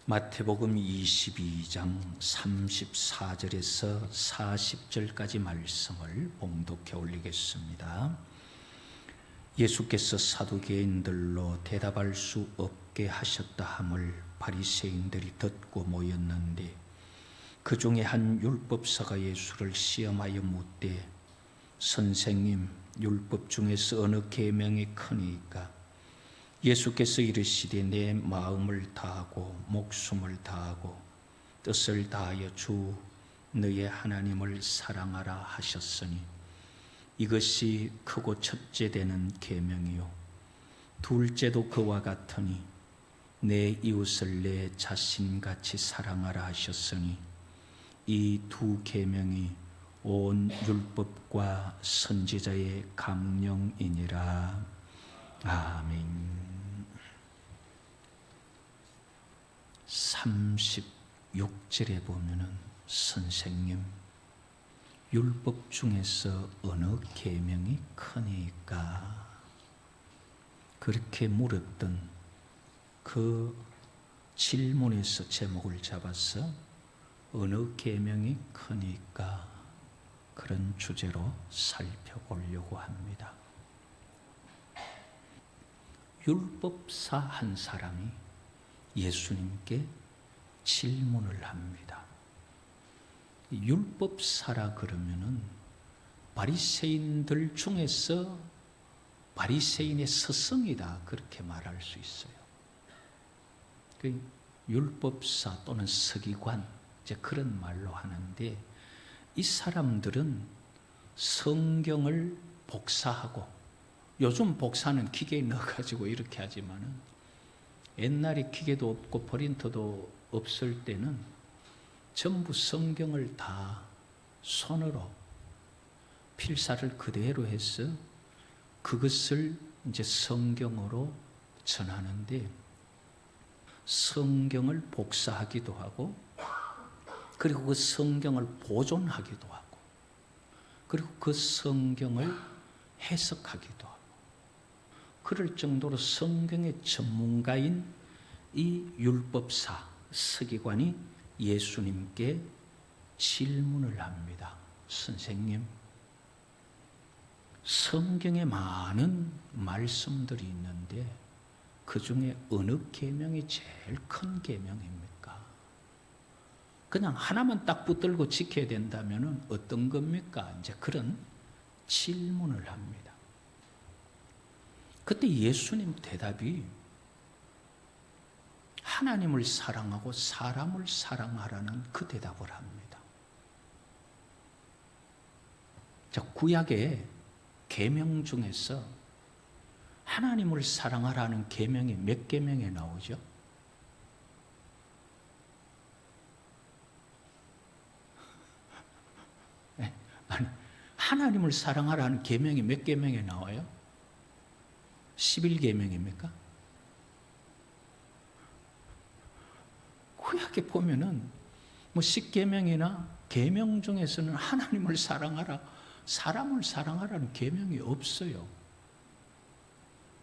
마태복음 22장 34절에서 40절까지 말씀을 봉독해 올리겠습니다. 예수께서 사두개인들로 대답할 수 없게 하셨다 함을 바리새인들이 듣고 모였는데 그 중에 한 율법사가 예수를 시험하여 묻되 선생님, 율법 중에서 어느 계명이 크니까? 예수께서 이르시되 내 마음을 다하고 목숨을 다하고 뜻을 다하여 주 너의 하나님을 사랑하라 하셨으니 이것이 크고 첫째 되는 계명이요 둘째도 그와 같으니 내 이웃을 내 자신같이 사랑하라 하셨으니 이 두 계명이 온 율법과 선지자의 강령이니라. 아멘. 36절에 보면은 선생님, 율법 중에서 어느 계명이 크니까? 그렇게 물었던 그 질문에서 제목을 잡아서 어느 계명이 크니까? 그런 주제로 살펴보려고 합니다. 율법사 한 사람이 예수님께 질문을 합니다. 율법사라 그러면은 바리새인들 중에서 바리새인의 스승이다 그렇게 말할 수 있어요. 그 율법사 또는 서기관 이제 그런 말로 하는데 이 사람들은 성경을 복사하고 요즘 복사는 기계에 넣어가지고 이렇게 하지만은 옛날에 기계도 없고 프린터도 없을 때는 전부 성경을 다 손으로 필사를 그대로 해서 그것을 이제 성경으로 전하는데 성경을 복사하기도 하고 그리고 그 성경을 보존하기도 하고 그리고 그 성경을 해석하기도 하고 그럴 정도로 성경의 전문가인 이 율법사, 서기관이 예수님께 질문을 합니다. 선생님, 성경에 많은 말씀들이 있는데 그 중에 어느 계명이 제일 큰 계명입니까? 그냥 하나만 딱 붙들고 지켜야 된다면 어떤 겁니까? 이제 그런 질문을 합니다. 그때 예수님 대답이 하나님을 사랑하고 사람을 사랑하라는 그 대답을 합니다. 자, 구약의 계명 중에서 하나님을 사랑하라는 계명이 몇 계명에 나오죠? 네, 아니, 하나님을 사랑하라는 계명이 몇 계명에 나와요? 11계명입니까? 구약에 보면은 뭐 10계명이나 계명 중에서는 하나님을 사랑하라, 사람을 사랑하라는 계명이 없어요.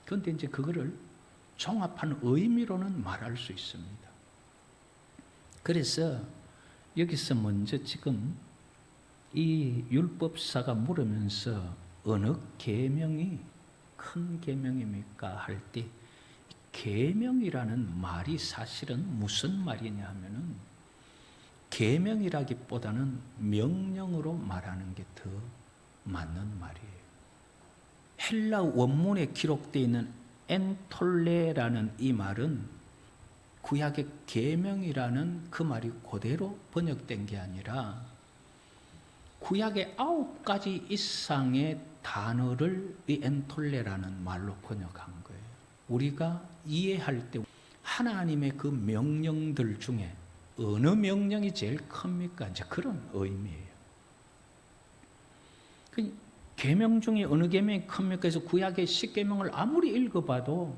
그런데 이제 그거를 종합한 의미로는 말할 수 있습니다. 그래서 여기서 먼저 지금 이 율법사가 물으면서 어느 계명이 큰 계명입니까? 할 때 계명이라는 말이 사실은 무슨 말이냐 하면은 계명이라기보다는 명령으로 말하는 게 더 맞는 말이에요. 헬라 원문에 기록되어 있는 엔톨레라는 이 말은 구약의 계명이라는 그 말이 그대로 번역된 게 아니라 구약의 9가지 이상의 단어를 이 엔톨레라는 말로 번역한 거예요. 우리가 이해할 때 하나님의 그 명령들 중에 어느 명령이 제일 큽니까? 이제 그런 의미예요. 그 계명 중에 어느 계명이 큽니까? 그래서 구약의 10계명을 아무리 읽어봐도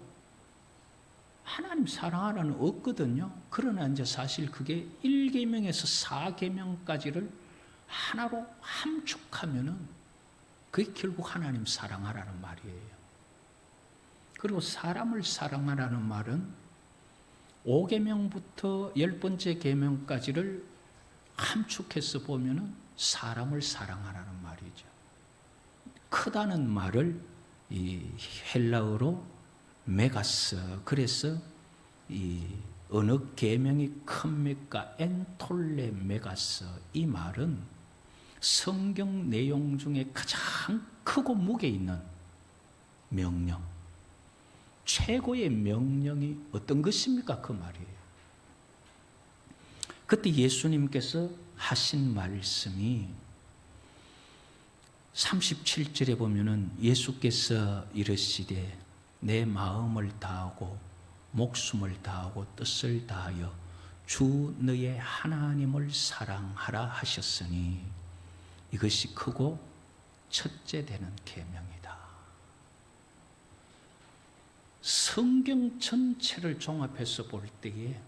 하나님 사랑하라는 없거든요. 그러나 이제 사실 그게 1계명에서 4계명까지를 하나로 함축하면은 그게 결국 하나님 사랑하라는 말이에요. 그리고 사람을 사랑하라는 말은 5계명부터 10번째 계명까지를 함축해서 보면은 사람을 사랑하라는 말이죠. 크다는 말을 이 헬라어로 메가스, 그래서 이 어느 계명이 큽니까? 엔톨레 메가스. 이 말은 성경 내용 중에 가장 크고 무게 있는 명령, 최고의 명령이 어떤 것입니까? 그 말이에요. 그때 예수님께서 하신 말씀이 37절에 보면은 예수께서 이르시되 내 마음을 다하고 목숨을 다하고 뜻을 다하여 주 너의 하나님을 사랑하라 하셨으니 이것이 크고 첫째 되는 계명이다. 성경 전체를 종합해서 볼 때에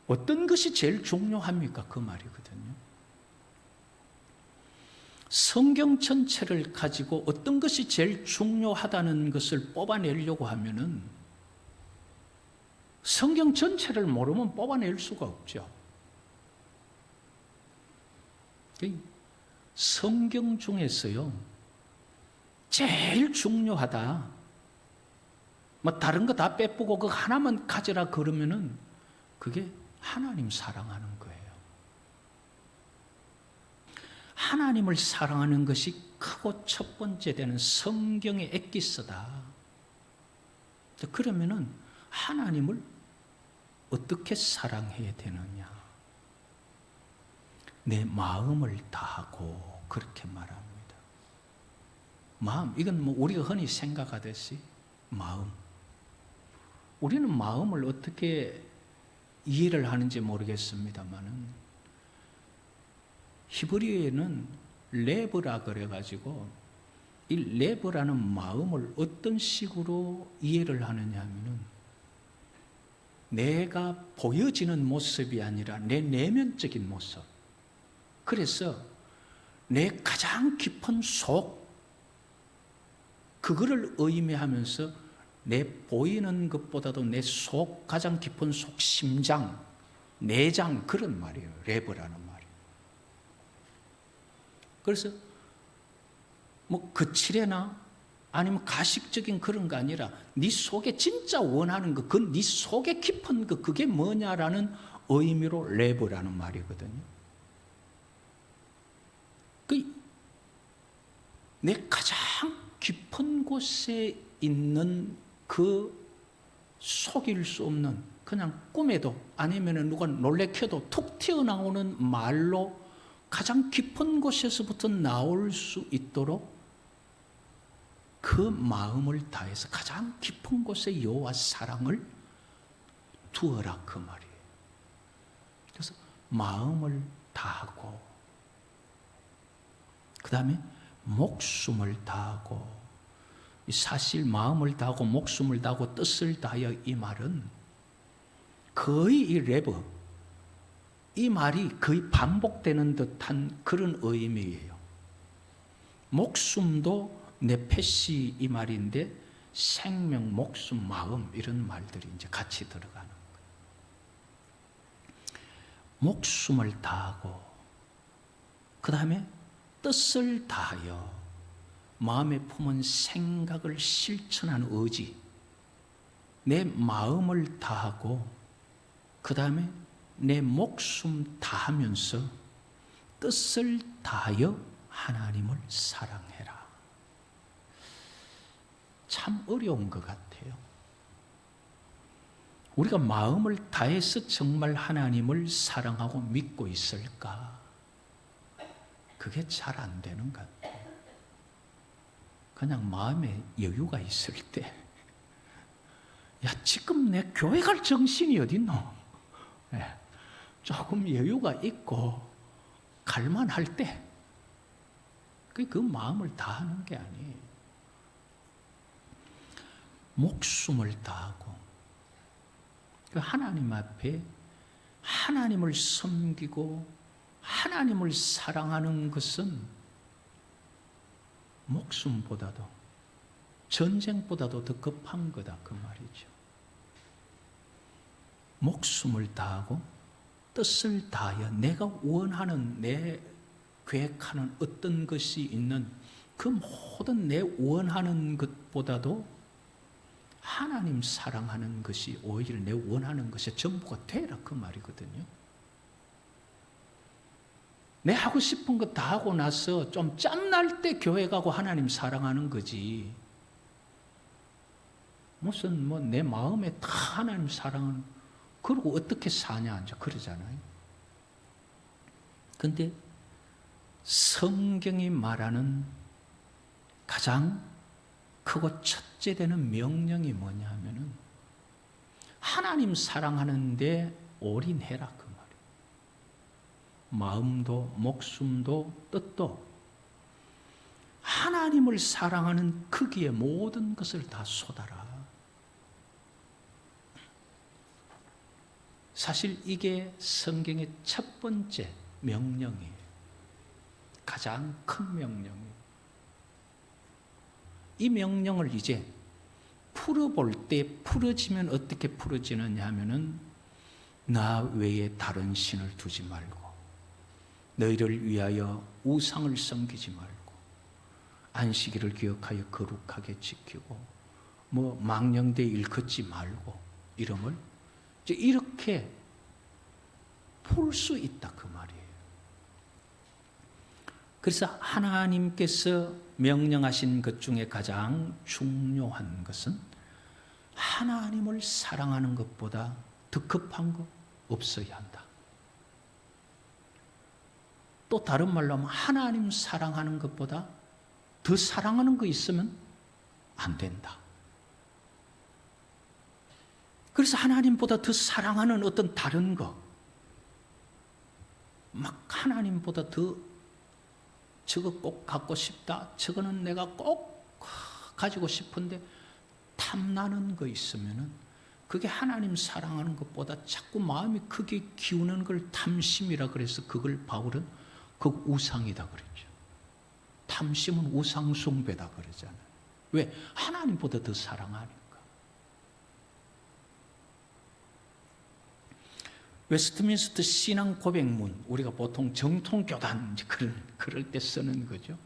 어떤 것이 제일 중요합니까? 그 말이거든요. 성경 전체를 가지고 어떤 것이 제일 중요하다는 것을 뽑아내려고 하면은 성경 전체를 모르면 뽑아낼 수가 없죠. 성경 중에서요, 제일 중요하다. 뭐 다른 거 다 빼쁘고 그거 하나만 가져라 그러면은 그게 하나님 사랑하는 거예요. 하나님을 사랑하는 것이 크고 첫 번째 되는 성경의 엑기스다. 그러면은 하나님을 어떻게 사랑해야 되느냐? 내 마음을 다하고 그렇게 말합니다. 마음, 이건 뭐 우리가 흔히 생각하듯이 마음. 우리는 마음을 어떻게 이해를 하는지 모르겠습니다만은 히브리어에는 레브라 그래가지고 이 레브라는 마음을 어떤 식으로 이해를 하느냐 하면은 내가 보여지는 모습이 아니라 내 내면적인 모습. 그래서 내 가장 깊은 속, 그거를 의미하면서 내 보이는 것보다도 내 속, 가장 깊은 속, 심장, 내장, 그런 말이에요. 레브라는 말이에요. 그래서 뭐 거칠애나 아니면 가식적인 그런 거 아니라 네 속에 진짜 원하는 거, 그 네 속에 깊은 거, 그게 뭐냐라는 의미로 레브라는 말이거든요. 내 가장 깊은 곳에 있는 그 속일 수 없는, 그냥 꿈에도 아니면 누가 놀래켜도 툭 튀어나오는 말로 가장 깊은 곳에서부터 나올 수 있도록 그 마음을 다해서 가장 깊은 곳에 여호와 사랑을 두어라, 그 말이에요. 그래서 마음을 다하고, 그 다음에 목숨을 다하고, 사실 마음을 다하고 목숨을 다하고 뜻을 다하여, 이 말은 거의 이 레버, 이 말이 거의 반복되는 듯한 그런 의미예요. 목숨도 네페시 이 말인데 생명, 목숨, 마음 이런 말들이 이제 같이 들어가는 거예요. 목숨을 다하고, 그 다음에 뜻을 다하여, 마음에 품은 생각을 실천하는 의지, 내 마음을 다하고, 그 다음에 내 목숨 다하면서 뜻을 다하여 하나님을 사랑해라. 참 어려운 것 같아요. 우리가 마음을 다해서 정말 하나님을 사랑하고 믿고 있을까? 그게 잘 안 되는 것 같아요. 그냥 마음에 여유가 있을 때, 야, 지금 내 교회 갈 정신이 어딨노? 네, 조금 여유가 있고 갈만할 때, 그 마음을 다하는 게 아니에요. 목숨을 다하고, 하나님 앞에 하나님을 섬기고 하나님을 사랑하는 것은 목숨보다도, 전쟁보다도 더 급한 거다, 그 말이죠. 목숨을 다하고 뜻을 다하여 내가 원하는, 내 계획하는 어떤 것이 있는 그 모든 내 원하는 것보다도 하나님 사랑하는 것이 오히려 내 원하는 것의 전부가 되라, 그 말이거든요. 내 하고 싶은 거 다 하고 나서 좀 짬날 때 교회 가고 하나님 사랑하는 거지. 무슨 내 마음에 다 하나님 사랑은, 그러고 어떻게 사냐 이제 그러잖아요. 근데 성경이 말하는 가장 크고 첫째 되는 명령이 뭐냐 하면은 하나님 사랑하는데 올인해라, 그 말이에요. 마음도 목숨도 뜻도 하나님을 사랑하는 거기에 모든 것을 다 쏟아라. 사실 이게 성경의 첫 번째 명령이에요. 가장 큰 명령이에요. 이 명령을 이제 풀어볼 때 풀어지면 어떻게 풀어지느냐 하면은 나 외에 다른 신을 두지 말고 너희를 위하여 우상을 섬기지 말고 안식일을 기억하여 거룩하게 지키고 망령되 일컫지 말고 이름을 이제 이렇게 풀 수 있다, 그 말이에요. 그래서 하나님께서 명령하신 것 중에 가장 중요한 것은 하나님을 사랑하는 것보다 더 급한 거 없어야 한다. 또 다른 말로 하면 하나님 사랑하는 것보다 더 사랑하는 거 있으면 안 된다. 그래서 하나님보다 더 사랑하는 어떤 다른 거, 막 하나님보다 더 저거 꼭 갖고 싶다, 저거는 내가 꼭 가지고 싶은데 탐나는 거 있으면은 그게 하나님 사랑하는 것보다 자꾸 마음이 크게 기우는 걸 탐심이라 그래서 그걸 바울은 그 우상이다 그랬죠. 탐심은 우상 숭배다 그러잖아요. 왜? 하나님보다 더 사랑하니까. 웨스트민스터 신앙 고백문, 우리가 보통 정통 교단 그럴 때 쓰는 거죠.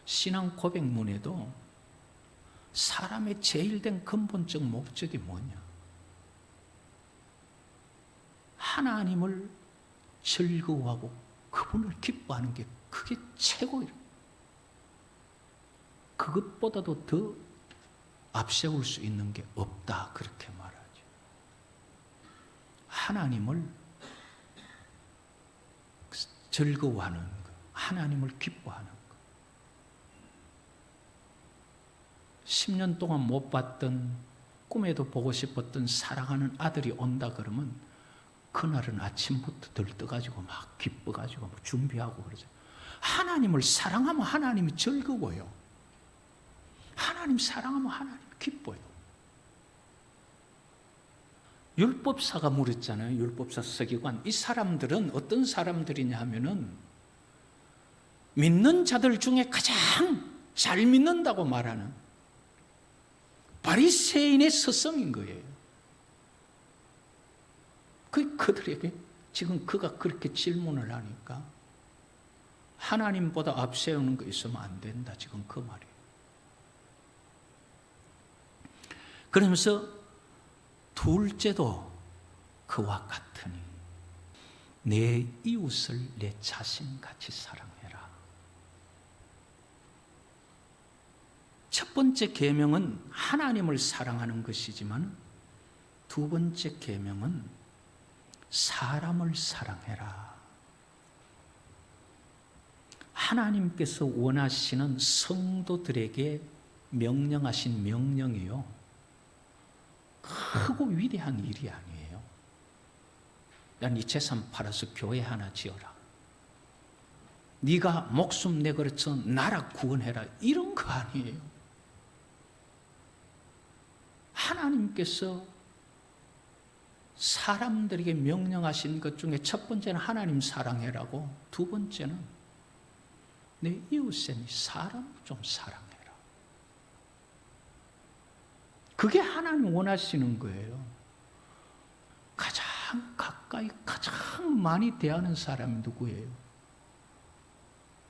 신앙 고백문에도 사람의 제일 된 근본적 목적이 뭐냐? 하나님을 즐거워하고 그분을 기뻐하는 게 그게 최고예요. 그것보다도 더 앞세울 수 있는 게 없다, 그렇게 말하죠. 하나님을 즐거워하는 것, 하나님을 기뻐하는 것. 10년 동안 못 봤던, 꿈에도 보고 싶었던 사랑하는 아들이 온다 그러면 그날은 아침부터 들떠가지고 막 기뻐가지고 준비하고 그러죠. 하나님을 사랑하면 하나님이 즐거워요. 하나님 사랑하면 하나님이 기뻐요. 율법사가 물었잖아요. 율법사 서기관. 이 사람들은 어떤 사람들이냐 하면은 믿는 자들 중에 가장 잘 믿는다고 말하는 바리새인의 스승인 거예요. 그들에게 지금 그가 그렇게 질문을 하니까 하나님보다 앞세우는 거 있으면 안 된다, 지금 그 말이에요. 그러면서 둘째도 그와 같으니 내 이웃을 내 자신같이 사랑해라. 첫 번째 계명은 하나님을 사랑하는 것이지만 두 번째 계명은 사람을 사랑해라. 하나님께서 원하시는 성도들에게 명령하신 명령이요, 크고 위대한 일이 아니에요. 야, 네 재산 팔아서 교회 하나 지어라. 네가 목숨 내걸쳐 나라 구원해라. 이런 거 아니에요. 하나님께서 사람들에게 명령하신 것 중에 첫 번째는 하나님 사랑해라고, 두 번째는 내 이웃에 사람 좀 사랑해라. 그게 하나님 원하시는 거예요. 가장 가까이 가장 많이 대하는 사람이 누구예요?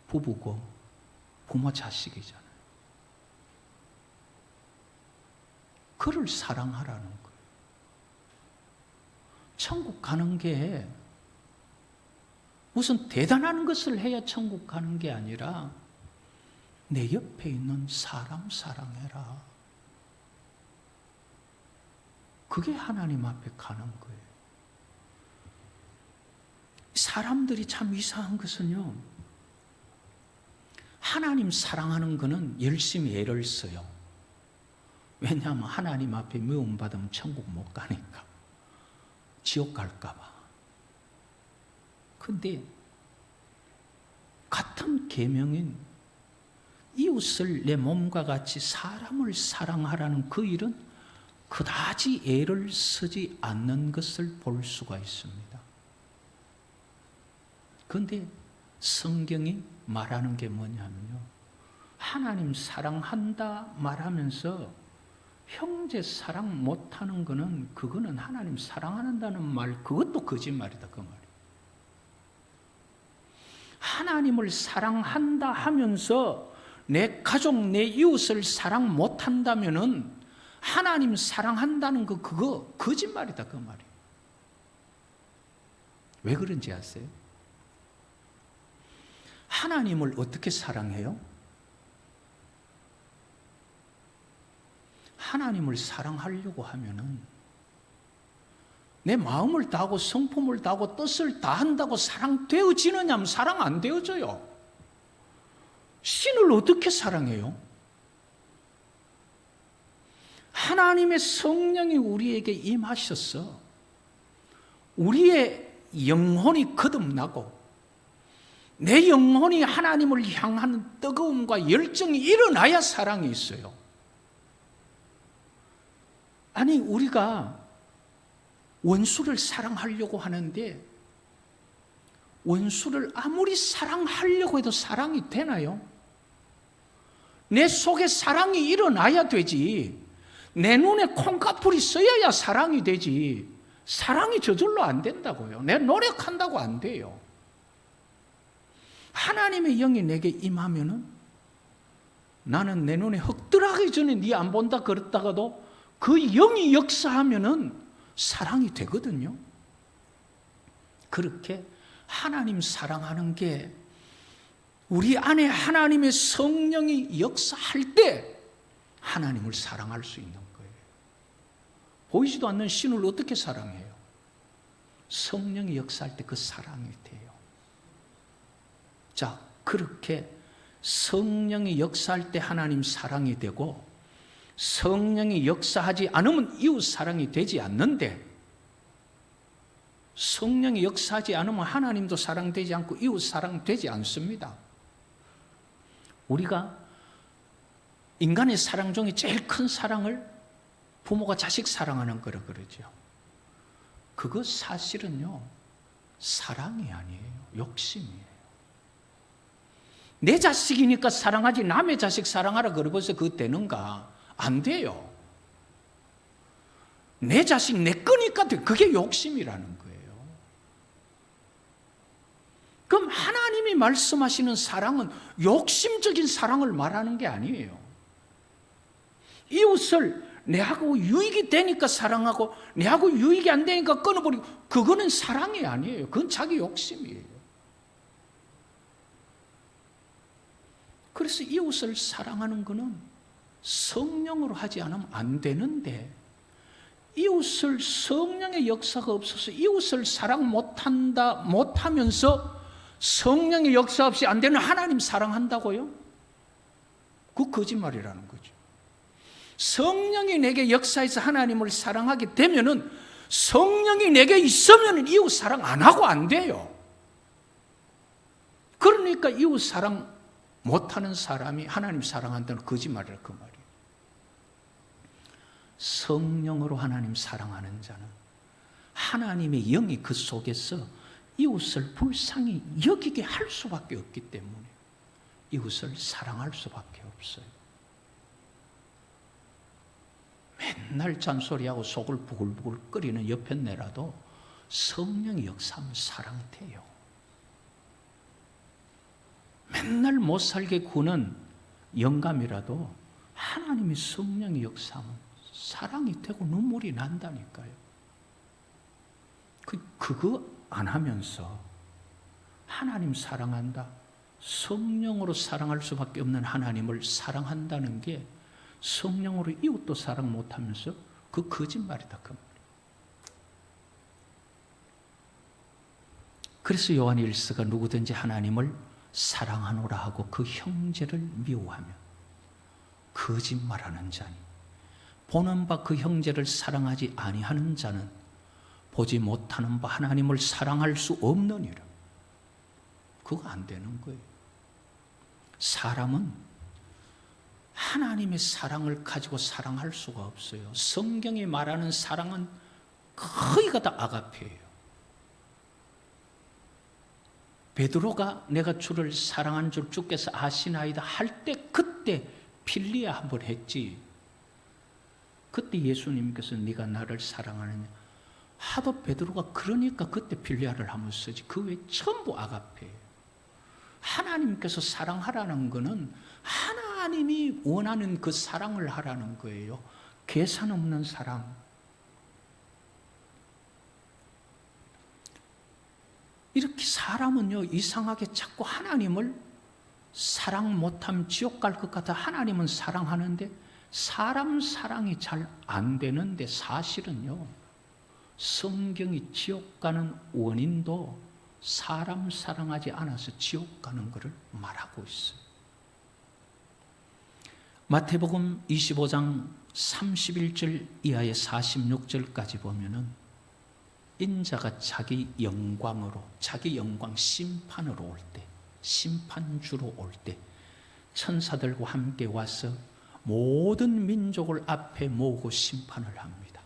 부부고 부모 자식이잖아요. 그를 사랑하라는 거예요. 천국 가는 게 무슨 대단한 것을 해야 천국 가는 게 아니라 내 옆에 있는 사람 사랑해라. 그게 하나님 앞에 가는 거예요. 사람들이 참 이상한 것은요, 하나님 사랑하는 거는 열심히 애를 써요. 왜냐하면 하나님 앞에 미움받으면 천국 못 가니까. 지옥 갈까 봐. 근데 같은 계명인 이웃을 내 몸과 같이 사람을 사랑하라는 그 일은 그다지 애를 쓰지 않는 것을 볼 수가 있습니다. 그런데 성경이 말하는 게 뭐냐면요, 하나님 사랑한다 말하면서 형제 사랑 못하는 거는, 그거는 하나님 사랑한다는 말, 그것도 거짓말이다, 그 말이에요. 하나님을 사랑한다 하면서 내 가족, 내 이웃을 사랑 못한다면은 하나님 사랑한다는 거, 그거 거짓말이다, 그 말이에요. 왜 그런지 아세요? 하나님을 어떻게 사랑해요? 하나님을 사랑하려고 하면은 내 마음을 다하고 성품을 다하고 뜻을 다한다고 사랑되어지느냐면 사랑 안 되어져요. 신을 어떻게 사랑해요? 하나님의 성령이 우리에게 임하셔서 우리의 영혼이 거듭나고 내 영혼이 하나님을 향하는 뜨거움과 열정이 일어나야 사랑이 있어요. 아니, 우리가 원수를 사랑하려고 하는데 원수를 아무리 사랑하려고 해도 사랑이 되나요? 내 속에 사랑이 일어나야 되지. 내 눈에 콩가풀이 써야 사랑이 되지. 사랑이 저절로 안 된다고요. 내가 노력한다고 안 돼요. 하나님의 영이 내게 임하면은 나는 내 눈에 흙들어가기 전에 네 안 본다 그랬다가도 그 영이 역사하면은 사랑이 되거든요. 그렇게 하나님 사랑하는 게 우리 안에 하나님의 성령이 역사할 때 하나님을 사랑할 수 있는 거예요. 보이지도 않는 신을 어떻게 사랑해요? 성령이 역사할 때 그 사랑이 돼요. 자, 그렇게 성령이 역사할 때 하나님 사랑이 되고 성령이 역사하지 않으면 이웃 사랑이 되지 않는데, 성령이 역사하지 않으면 하나님도 사랑되지 않고 이웃 사랑되지 않습니다. 우리가 인간의 사랑 중에 제일 큰 사랑을 부모가 자식 사랑하는 거라 그러죠. 그거 사실은요, 사랑이 아니에요. 욕심이에요. 내 자식이니까 사랑하지 남의 자식 사랑하라 그러면서 그거 되는가? 안 돼요. 내 자식 내 거니까 돼. 그게 욕심이라는 거예요. 그럼 하나님이 말씀하시는 사랑은 욕심적인 사랑을 말하는 게 아니에요. 이웃을 내하고 유익이 되니까 사랑하고 내하고 유익이 안 되니까 끊어버리고, 그거는 사랑이 아니에요. 그건 자기 욕심이에요. 그래서 이웃을 사랑하는 거는 성령으로 하지 않으면 안 되는데, 이웃을 성령의 역사가 없어서 이웃을 사랑 못하면서 성령의 역사 없이 안 되는 하나님 사랑한다고요? 그거 거짓말이라는 거죠. 성령이 내게 역사해서 하나님을 사랑하게 되면은, 성령이 내게 있으면 이웃 사랑 안 하고 안 돼요. 그러니까 이웃 사랑 못하는 사람이 하나님 사랑한다는 거짓말이라 그 말이에요. 성령으로 하나님 사랑하는 자는 하나님의 영이 그 속에서 이웃을 불쌍히 여기게 할 수밖에 없기 때문에 이웃을 사랑할 수밖에 없어요. 맨날 잔소리하고 속을 부글부글 끓이는 옆에 내라도 성령이 역사하면 사랑이 돼요. 맨날 못 살게 구는 영감이라도 하나님이 성령이 역사하면 사랑이 되고 눈물이 난다니까요. 그거 안 하면서 하나님 사랑한다, 성령으로 사랑할 수밖에 없는 하나님을 사랑한다는 게 성령으로 이웃도 사랑 못하면서 그 거짓말이다. 그 말이에요. 그래서 요한 1서가 누구든지 하나님을 사랑하노라 하고 그 형제를 미워하면 거짓말하는 자니 보는 바 그 형제를 사랑하지 아니하는 자는 보지 못하는 바 하나님을 사랑할 수 없느니라. 그거 안 되는 거예요. 사람은 하나님의 사랑을 가지고 사랑할 수가 없어요. 성경이 말하는 사랑은 거의가 다 아가페예요. 베드로가 내가 주를 사랑한 줄 주께서 아시나이다 할 때 그때 필리아 한번 했지. 그때 예수님께서 네가 나를 사랑하느냐 하도 베드로가 그러니까 그때 필리아를 한번 쓰지. 그 외에 전부 아가페예요. 하나님께서 사랑하라는 것은 하나님이 원하는 그 사랑을 하라는 거예요. 계산 없는 사랑. 이렇게 사람은요, 이상하게 자꾸 하나님을 사랑 못하면 지옥 갈 것 같아. 하나님은 사랑하는데 사람 사랑이 잘 안 되는데 사실은요, 성경이 지옥 가는 원인도 사람 사랑하지 않아서 지옥 가는 것을 말하고 있어요. 마태복음 25장 31절 이하의 46절까지 보면은 인자가 자기 영광으로, 자기 영광 심판으로 올 때, 심판주로 올 때 천사들과 함께 와서 모든 민족을 앞에 모으고 심판을 합니다.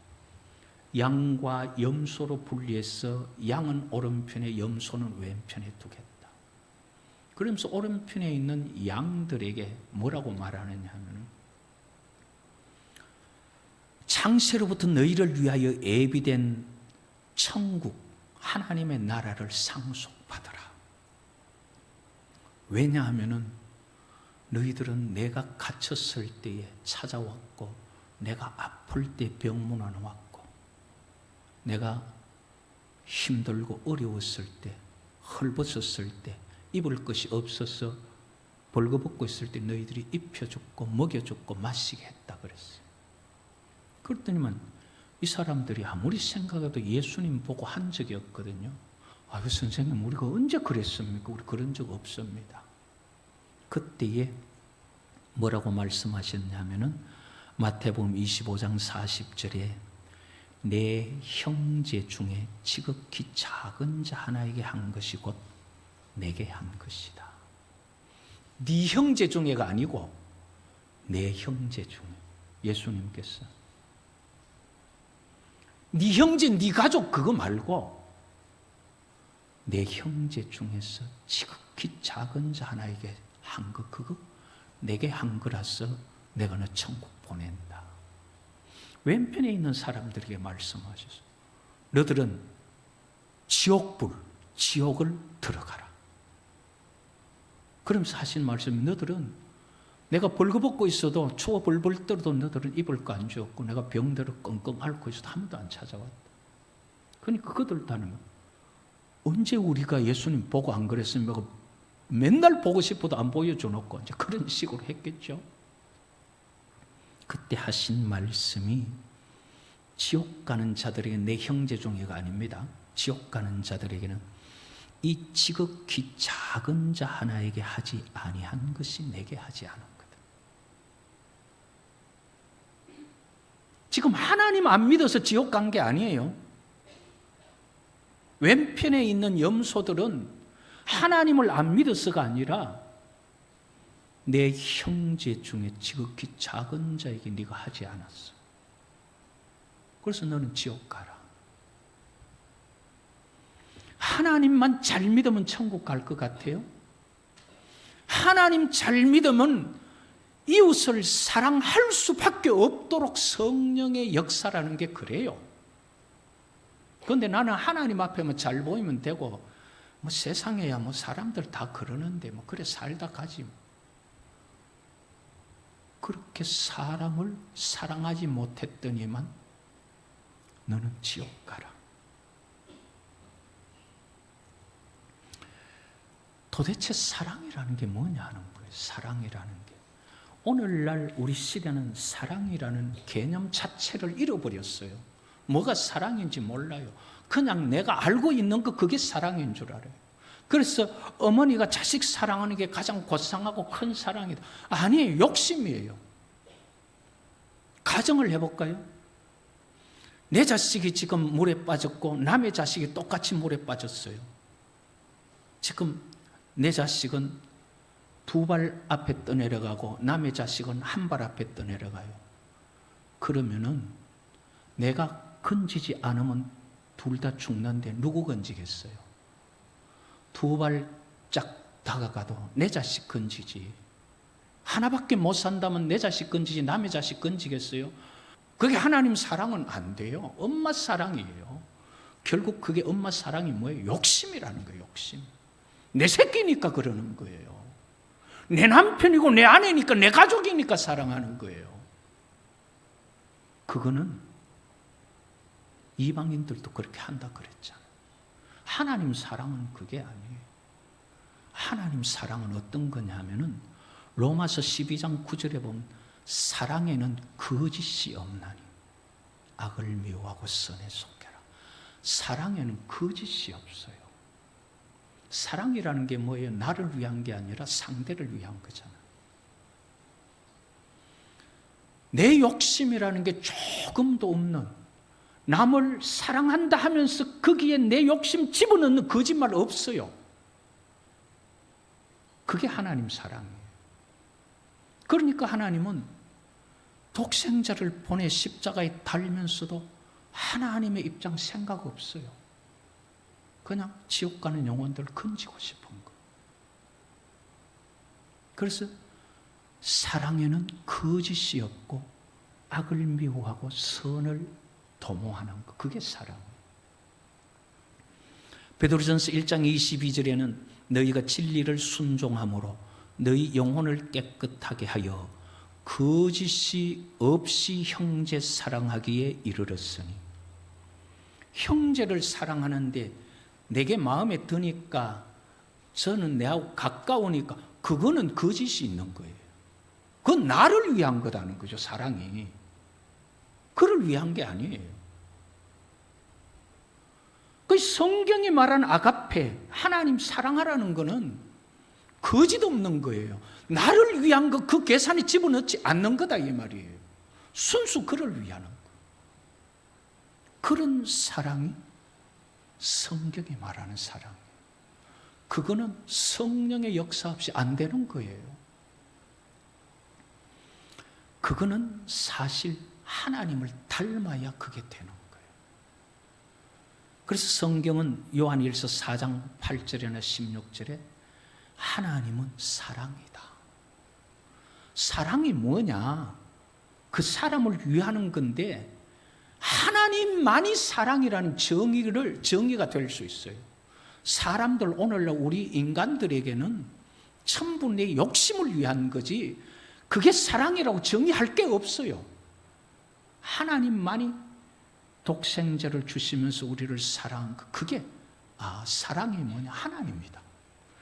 양과 염소로 분리해서 양은 오른편에 염소는 왼편에 두겠다. 그러면서 오른편에 있는 양들에게 뭐라고 말하느냐 하면 창세로부터 너희를 위하여 예비된 천국 하나님의 나라를 상속받으라. 왜냐하면 너희들은 내가 갇혔을 때에 찾아왔고 내가 아플 때 병문안 왔고 내가 힘들고 어려웠을 때 헐벗었을 때 입을 것이 없어서 벌거벗고 있을 때 너희들이 입혀줬고 먹여줬고 마시게 했다 그랬어요. 그랬더니만 이 사람들이 아무리 생각해도 예수님 보고 한 적이 없거든요. 아유 선생님 우리가 언제 그랬습니까? 우리 그런 적 없습니다. 그때에 뭐라고 말씀하셨냐면은 마태복음 25장 40절에 내 형제 중에 지극히 작은 자 하나에게 한 것이 곧 내게 한 것이다. 네 형제 중에가 아니고 내 형제 중에. 예수님께서 네 형제, 네 가족 그거 말고 내 형제 중에서 지극히 작은 자 하나에게 한 거, 그거 내게 한 거라서 내가 너 천국 보낸다. 왼편에 있는 사람들에게 말씀하셨어요. 너들은 지옥불, 지옥을 들어가라. 그러면서 하신 말씀이 너들은 내가 벌거벗고 있어도 추워 벌벌 떨어도 너들은 입을 거 안 주었고 내가 병들어 끙끙 앓고 있어도 한 번도 안 찾아왔다. 그러니까 그들도 하는 거야. 언제 우리가 예수님 보고 안 그랬습니까? 맨날 보고 싶어도 안 보여줘놓고 이제 그런 식으로 했겠죠. 그때 하신 말씀이 지옥 가는 자들에게 내 형제 중에가 아닙니다. 지옥 가는 자들에게는 이 지극히 작은 자 하나에게 하지 아니한 것이 내게 하지 않은 거다. 지금 하나님 안 믿어서 지옥 간 게 아니에요. 왼편에 있는 염소들은 하나님을 안 믿어서가 아니라 내 형제 중에 지극히 작은 자에게 네가 하지 않았어. 그래서 너는 지옥 가라. 하나님만 잘 믿으면 천국 갈 것 같아요? 하나님 잘 믿으면 이웃을 사랑할 수밖에 없도록 성령의 역사라는 게 그래요. 그런데 나는 하나님 앞에만 잘 보이면 되고, 뭐 세상에야 뭐 사람들 다 그러는데 뭐 그래 살다 가지. 그렇게 사람을 사랑하지 못했더니만 너는 지옥 가라. 도대체 사랑이라는 게 뭐냐 하는 거예요. 사랑이라는 게. 오늘날 우리 시대는 사랑이라는 개념 자체를 잃어버렸어요. 뭐가 사랑인지 몰라요. 그냥 내가 알고 있는 거 그게 사랑인 줄 알아요. 그래서 어머니가 자식 사랑하는 게 가장 고상하고 큰 사랑이다. 아니에요. 욕심이에요. 가정을 해볼까요? 내 자식이 지금 물에 빠졌고 남의 자식이 똑같이 물에 빠졌어요. 지금 내 자식은 두 발 앞에 떠내려가고 남의 자식은 한 발 앞에 떠내려가요. 그러면은 내가 건지지 않으면 둘 다 죽는데 누구 건지겠어요? 두 발짝 다가가도 내 자식 건지지. 하나밖에 못 산다면 내 자식 건지지 남의 자식 건지겠어요? 그게 하나님 사랑은 안 돼요. 엄마 사랑이에요. 결국 그게 엄마 사랑이 뭐예요? 욕심이라는 거예요. 욕심. 내 새끼니까 그러는 거예요. 내 남편이고 내 아내니까 내 가족이니까 사랑하는 거예요. 그거는 이방인들도 그렇게 한다 그랬잖아요. 하나님 사랑은 그게 아니에요. 하나님 사랑은 어떤 거냐면은 로마서 12장 9절에 보면 사랑에는 거짓이 없나니 악을 미워하고 선에 속해라. 사랑에는 거짓이 없어요. 사랑이라는 게 뭐예요? 나를 위한 게 아니라 상대를 위한 거잖아. 내 욕심이라는 게 조금도 없는, 남을 사랑한다 하면서 거기에 내 욕심 집어넣는 거짓말 없어요. 그게 하나님 사랑이에요. 그러니까 하나님은 독생자를 보내 십자가에 달면서도 하나님의 입장 생각 없어요. 그냥 지옥 가는 영혼들을 건지고 싶은 거. 그래서 사랑에는 거짓이 없고 악을 미워하고 선을 도모하는 거. 그게 사랑이에요. 베드로전서 1장 22절에는 너희가 진리를 순종함으로 너희 영혼을 깨끗하게 하여 거짓이 없이 형제 사랑하기에 이르렀으니. 형제를 사랑하는데 내게 마음에 드니까 저는 내하고 가까우니까 그거는 거짓이 있는 거예요. 그건 나를 위한 거다는 거죠. 사랑이 그를 위한 게 아니에요. 그 성경이 말하는 아가페, 하나님 사랑하라는 거는 거짓 없는 거예요. 나를 위한 거 그 계산에 집어넣지 않는 거다 이 말이에요. 순수 그를 위하는 거. 그런 사랑이 성경이 말하는 사랑이에요. 그거는 성령의 역사 없이 안 되는 거예요. 그거는 사실 하나님을 닮아야 그게 되는 거예요. 그래서 성경은 요한일서 4장 8절이나 16절에 하나님은 사랑이다. 사랑이 뭐냐? 그 사람을 위하는 건데 하나님만이 사랑이라는 정의가 될 수 있어요. 사람들 오늘날 우리 인간들에게는 전부 내 욕심을 위한 거지 그게 사랑이라고 정의할 게 없어요. 하나님만이 독생자를 주시면서 우리를 사랑한 거, 그게 사랑이 뭐냐? 하나님이다.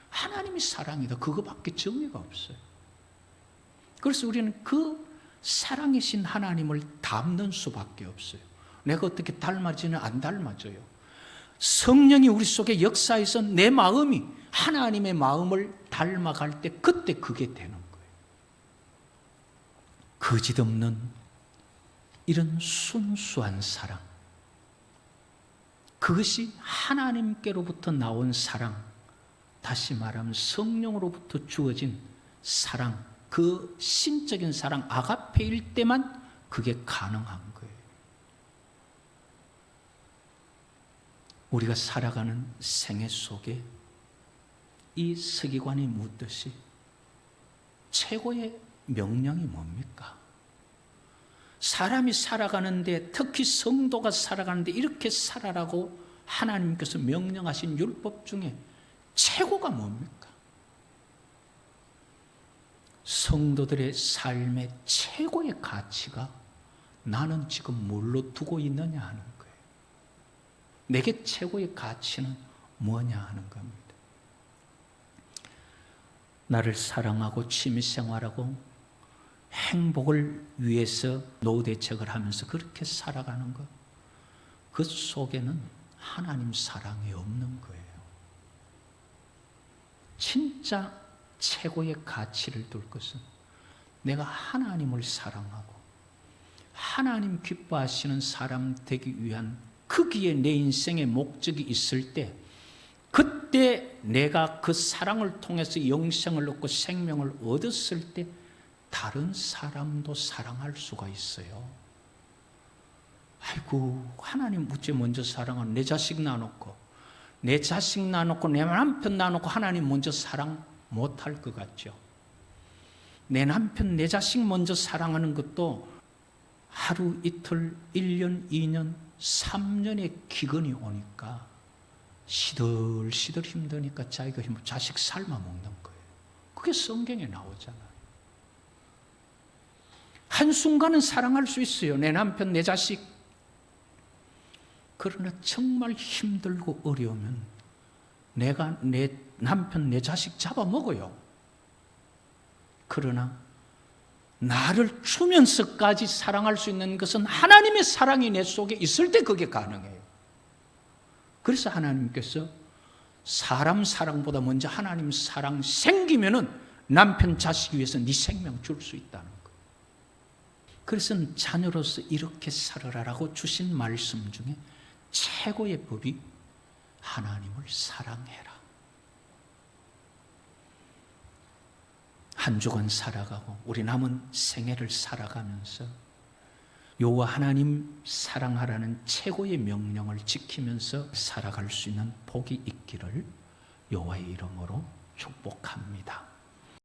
하나님이 사랑이다. 그거밖에 정의가 없어요. 그래서 우리는 그 사랑이신 하나님을 닮는 수밖에 없어요. 내가 어떻게 닮아지는 안 닮아져요. 성령이 우리 속에 역사해서 내 마음이 하나님의 마음을 닮아갈 때 그때 그게 되는 거예요. 거짓 없는 이런 순수한 사랑, 그것이 하나님께로부터 나온 사랑, 다시 말하면 성령으로부터 주어진 사랑, 그 신적인 사랑 아가페일 때만 그게 가능한 거예요. 우리가 살아가는 생애 속에 이 서기관이 묻듯이 최고의 명령이 뭡니까? 사람이 살아가는데, 특히 성도가 살아가는데 이렇게 살아라고 하나님께서 명령하신 율법 중에 최고가 뭡니까? 성도들의 삶의 최고의 가치가 나는 지금 뭘로 두고 있느냐 하는 거예요. 내게 최고의 가치는 뭐냐 하는 겁니다. 나를 사랑하고 취미생활하고 행복을 위해서 노후대책을 하면서 그렇게 살아가는 것, 그 속에는 하나님 사랑이 없는 거예요. 진짜 최고의 가치를 둘 것은 내가 하나님을 사랑하고 하나님 기뻐하시는 사람 되기 위한 거기에 내 인생의 목적이 있을 때, 그때 내가 그 사랑을 통해서 영생을 얻고 생명을 얻었을 때 다른 사람도 사랑할 수가 있어요. 아이고, 하나님 어째 먼저 사랑하는, 내 자식 놔놓고 내 남편 놔놓고 하나님 먼저 사랑 못할 것 같죠. 내 남편, 내 자식 먼저 사랑하는 것도 하루 이틀, 1년, 2년, 3년의 기근이 오니까 시들시들 힘드니까 자기가 자식 삶아 먹는 거예요. 그게 성경에 나오잖아요. 한순간은 사랑할 수 있어요. 내 남편, 내 자식. 그러나 정말 힘들고 어려우면 내가 내 남편, 내 자식 잡아먹어요. 그러나 나를 주면서까지 사랑할 수 있는 것은 하나님의 사랑이 내 속에 있을 때 그게 가능해요. 그래서 하나님께서 사람 사랑보다 먼저 하나님 사랑 생기면은 남편, 자식 위해서 네 생명 줄 수 있다는 거예요. 그래서 자녀로서 이렇게 살아라라고 주신 말씀 중에 최고의 법이 하나님을 사랑해라. 한 주간 살아가고 우리 남은 생애를 살아가면서 여호와 하나님 사랑하라는 최고의 명령을 지키면서 살아갈 수 있는 복이 있기를 여호와의 이름으로 축복합니다.